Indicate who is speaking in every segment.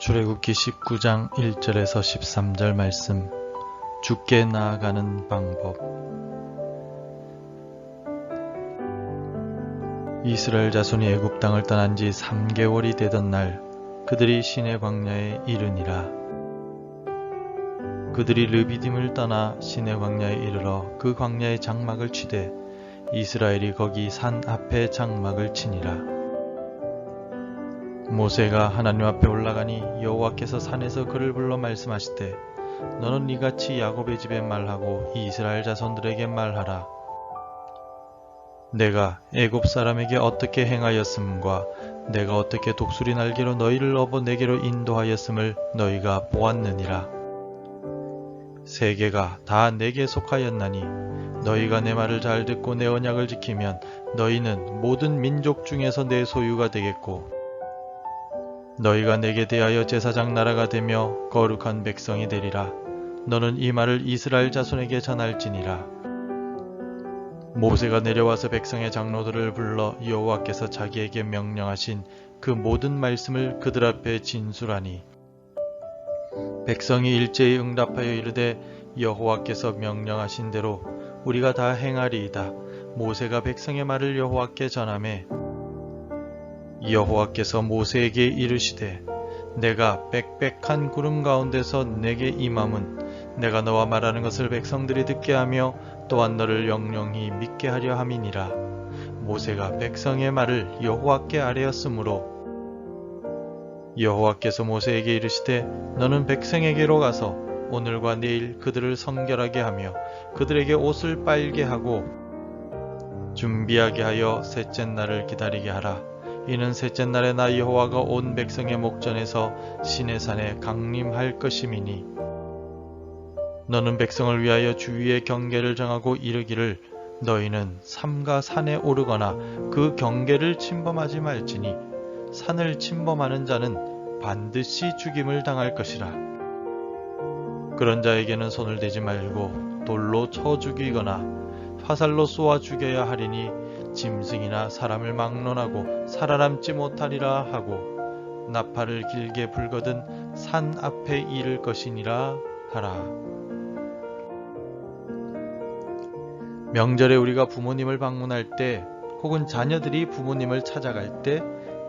Speaker 1: 출애굽기 19장 1절에서 13절 말씀. 주께 나아가는 방법. 이스라엘 자손이 애굽 땅을 떠난 지 3개월이 되던 날, 그들이 시내 광야에 이르니라. 그들이 르비딤을 떠나 시내 광야에 이르러 그 광야의 장막을 치되 이스라엘이 거기 산 앞에 장막을 치니라. 모세가 하나님 앞에 올라가니 여호와께서 산에서 그를 불러 말씀하시되 너는 이같이 야곱의 집에 말하고 이스라엘 자손들에게 말하라. 내가 애굽 사람에게 어떻게 행하였음과 내가 어떻게 독수리 날개로 너희를 업어 내게로 인도하였음을 너희가 보았느니라. 세계가 다 내게 속하였나니 너희가 내 말을 잘 듣고 내 언약을 지키면 너희는 모든 민족 중에서 내 소유가 되겠고 너희가 내게 대하여 제사장 나라가 되며 거룩한 백성이 되리라. 너는 이 말을 이스라엘 자손에게 전할지니라. 모세가 내려와서 백성의 장로들을 불러 여호와께서 자기에게 명령하신 그 모든 말씀을 그들 앞에 진술하니 백성이 일제히 응답하여 이르되 여호와께서 명령하신 대로 우리가 다 행하리이다. 모세가 백성의 말을 여호와께 전하매 여호와께서 모세에게 이르시되 내가 빽빽한 구름 가운데서 내게 임함은 내가 너와 말하는 것을 백성들이 듣게 하며 또한 너를 영영히 믿게 하려 함이니라. 모세가 백성의 말을 여호와께 아뢰었으므로 여호와께서 모세에게 이르시되 너는 백성에게로 가서 오늘과 내일 그들을 성결하게 하며 그들에게 옷을 빨게 하고 준비하게 하여 셋째 날을 기다리게 하라. 이는 셋째 날에 나 여호와가 온 백성의 목전에서 시내산에 강림할 것임이니 너는 백성을 위하여 주위의 경계를 정하고 이르기를 너희는 삼가 산에 오르거나 그 경계를 침범하지 말지니 산을 침범하는 자는 반드시 죽임을 당할 것이라. 그런 자에게는 손을 대지 말고 돌로 쳐 죽이거나 화살로 쏘아 죽여야 하리니 짐승이나 사람을 막론하고 살아남지 못하리라 하고 나팔을 길게 불거든 산 앞에 이를 것이니라 하라. 명절에 우리가 부모님을 방문할 때 혹은 자녀들이 부모님을 찾아갈 때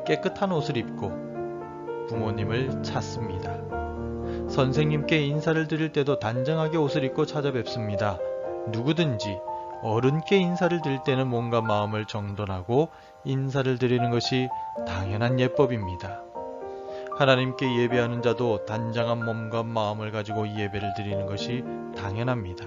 Speaker 1: 깨끗한 옷을 입고 부모님을 찾습니다. 선생님께 인사를 드릴 때도 단정하게 옷을 입고 찾아뵙습니다. 누구든지 어른께 인사를 드릴 때는 몸과 마음을 정돈하고 인사를 드리는 것이 당연한 예법입니다. 하나님께 예배하는 자도 단정한 몸과 마음을 가지고 예배를 드리는 것이 당연합니다.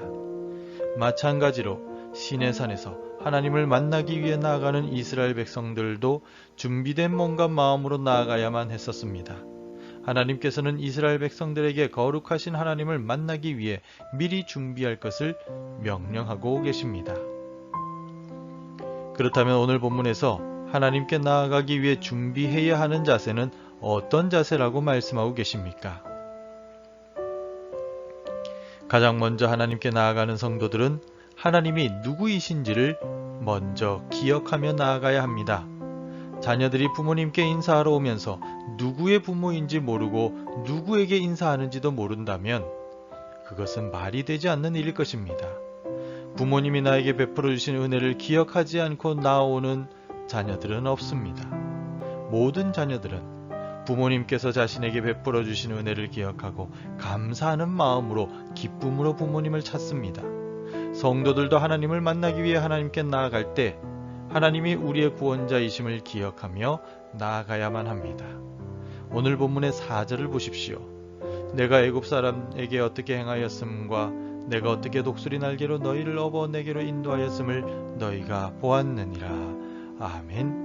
Speaker 1: 마찬가지로 시내산에서 하나님을 만나기 위해 나아가는 이스라엘 백성들도 준비된 몸과 마음으로 나아가야만 했었습니다. 하나님께서는 이스라엘 백성들에게 거룩하신 하나님을 만나기 위해 미리 준비할 것을 명령하고 계십니다. 그렇다면 오늘 본문에서 하나님께 나아가기 위해 준비해야 하는 자세는 어떤 자세라고 말씀하고 계십니까? 가장 먼저 하나님께 나아가는 성도들은 하나님이 누구이신지를 먼저 기억하며 나아가야 합니다. 자녀들이 부모님께 인사하러 오면서 누구의 부모인지 모르고 누구에게 인사하는지도 모른다면 그것은 말이 되지 않는 일일 것입니다. 부모님이 나에게 베풀어 주신 은혜를 기억하지 않고 나오는 자녀들은 없습니다. 모든 자녀들은 부모님께서 자신에게 베풀어 주신 은혜를 기억하고 감사하는 마음으로 기쁨으로 부모님을 찾습니다. 성도들도 하나님을 만나기 위해 하나님께 나아갈 때 하나님이 우리의 구원자이심을 기억하며 나아가야만 합니다. 오늘 본문의 4절을 보십시오. 내가 애굽 사람에게 어떻게 행하였음과 내가 어떻게 독수리 날개로 너희를 업어 내게로 인도하였음을 너희가 보았느니라. 아멘.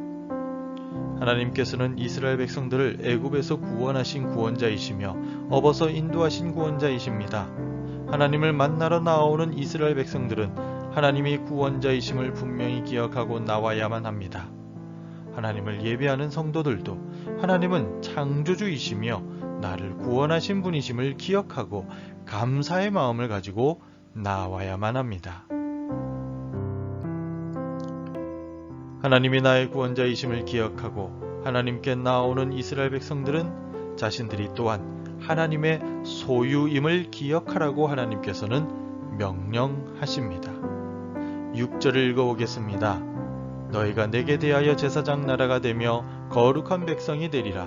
Speaker 1: 하나님께서는 이스라엘 백성들을 애굽에서 구원하신 구원자이시며 업어서 인도하신 구원자이십니다. 하나님을 만나러 나오는 이스라엘 백성들은 하나님이 구원자이심을 분명히 기억하고 나와야만 합니다. 하나님을 예배하는 성도들도 하나님은 창조주이시며 나를 구원하신 분이심을 기억하고 감사의 마음을 가지고 나와야만 합니다. 하나님이 나의 구원자이심을 기억하고 하나님께 나오는 이스라엘 백성들은 자신들이 또한 하나님의 소유임을 기억하라고 하나님께서는 명령하십니다. 6절을 읽어보겠습니다. 너희가 내게 대하여 제사장 나라가 되며 거룩한 백성이 되리라.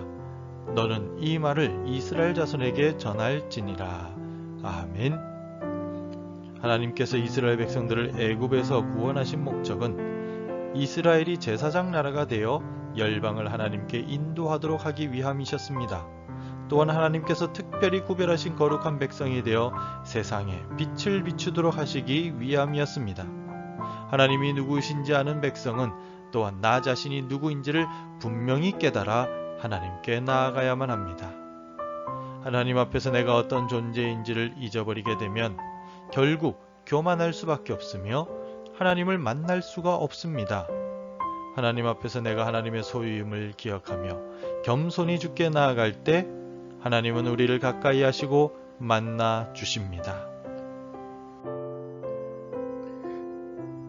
Speaker 1: 너는 이 말을 이스라엘 자손에게 전할지니라. 아멘. 하나님께서 이스라엘 백성들을 애굽에서 구원하신 목적은 이스라엘이 제사장 나라가 되어 열방을 하나님께 인도하도록 하기 위함이셨습니다. 또한 하나님께서 특별히 구별하신 거룩한 백성이 되어 세상에 빛을 비추도록 하시기 위함이었습니다. 하나님이 누구이신지 아는 백성은 또한 나 자신이 누구인지를 분명히 깨달아 하나님께 나아가야만 합니다. 하나님 앞에서 내가 어떤 존재인지를 잊어버리게 되면 결국 교만할 수밖에 없으며 하나님을 만날 수가 없습니다. 하나님 앞에서 내가 하나님의 소유임을 기억하며 겸손히 주께 나아갈 때 하나님은 우리를 가까이 하시고 만나 주십니다.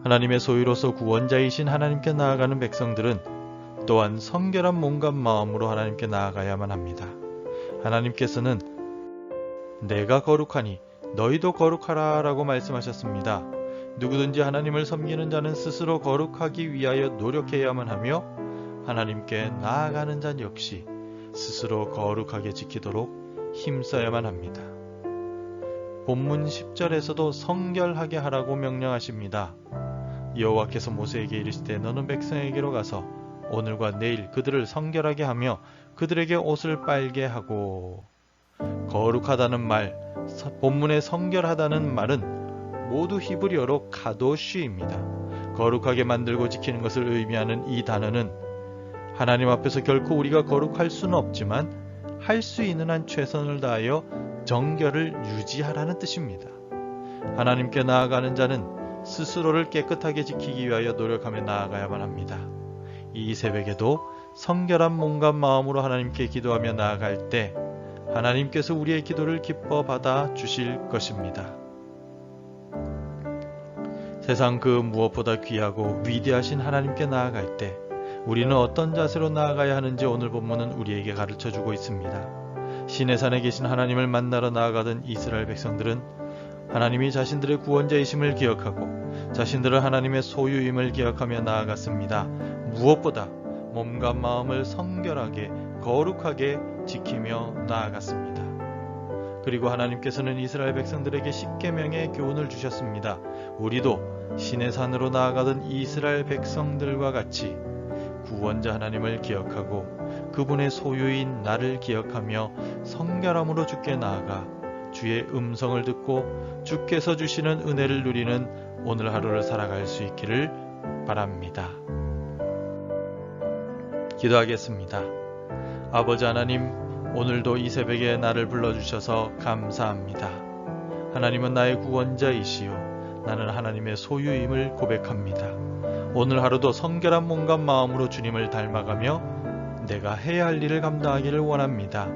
Speaker 1: 하나님의 소유로서 구원자이신 하나님께 나아가는 백성들은 또한 성결한 몸과 마음으로 하나님께 나아가야만 합니다. 하나님께서는 내가 거룩하니 너희도 거룩하라 라고 말씀하셨습니다. 누구든지 하나님을 섬기는 자는 스스로 거룩하기 위하여 노력해야만 하며 하나님께 나아가는 자 역시 스스로 거룩하게 지키도록 힘써야만 합니다. 본문 10절에서도 성결하게 하라고 명령하십니다. 여호와께서 모세에게 이르시되 너는 백성에게로 가서 오늘과 내일 그들을 성결하게 하며 그들에게 옷을 빨게 하고. 거룩하다는 말, 본문의 성결하다는 말은 모두 히브리어로 카도쉬입니다. 거룩하게 만들고 지키는 것을 의미하는 이 단어는 하나님 앞에서 결코 우리가 거룩할 수는 없지만 할 수 있는 한 최선을 다하여 정결을 유지하라는 뜻입니다. 하나님께 나아가는 자는 스스로를 깨끗하게 지키기 위하여 노력하며 나아가야만 합니다. 이 새벽에도 성결한 몸과 마음으로 하나님께 기도하며 나아갈 때 하나님께서 우리의 기도를 기뻐 받아 주실 것입니다. 세상 그 무엇보다 귀하고 위대하신 하나님께 나아갈 때 우리는 어떤 자세로 나아가야 하는지 오늘 본문은 우리에게 가르쳐주고 있습니다. 시내산에 계신 하나님을 만나러 나아가던 이스라엘 백성들은 하나님이 자신들의 구원자이심을 기억하고 자신들을 하나님의 소유임을 기억하며 나아갔습니다. 무엇보다 몸과 마음을 성결하게 거룩하게 지키며 나아갔습니다. 그리고 하나님께서는 이스라엘 백성들에게 십계명의 교훈을 주셨습니다. 우리도 시내산으로 나아가던 이스라엘 백성들과 같이 구원자 하나님을 기억하고 그분의 소유인 나를 기억하며 성결함으로 주께 나아가 주의 음성을 듣고 주께서 주시는 은혜를 누리는 오늘 하루를 살아갈 수 있기를 바랍니다. 기도하겠습니다. 아버지 하나님, 오늘도 이 새벽에 나를 불러주셔서 감사합니다. 하나님은 나의 구원자이시요 나는 하나님의 소유임을 고백합니다. 오늘 하루도 성결한 몸과 마음으로 주님을 닮아가며 내가 해야 할 일을 감당하기를 원합니다.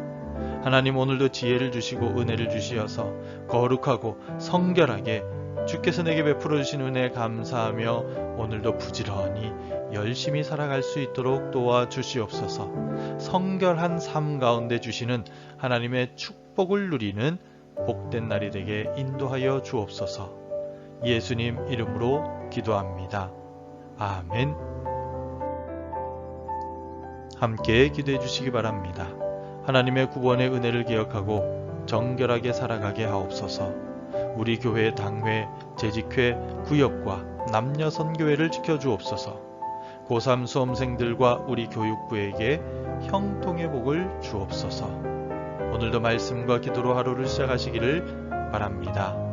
Speaker 1: 하나님, 오늘도 지혜를 주시고 은혜를 주시어서 거룩하고 성결하게 주께서 내게 베풀어 주신 은혜에 감사하며 오늘도 부지런히 열심히 살아갈 수 있도록 도와주시옵소서. 성결한 삶 가운데 주시는 하나님의 축복을 누리는 복된 날이 되게 인도하여 주옵소서. 예수님 이름으로 기도합니다. 아멘. 함께 기도해 주시기 바랍니다. 하나님의 구원의 은혜를 기억하고 정결하게 살아가게 하옵소서. 우리 교회 당회, 재직회, 구역과 남녀 선교회를 지켜주옵소서. 고3 수험생들과 우리 교육부에게 형통의 복을 주옵소서. 오늘도 말씀과 기도로 하루를 시작하시기를 바랍니다.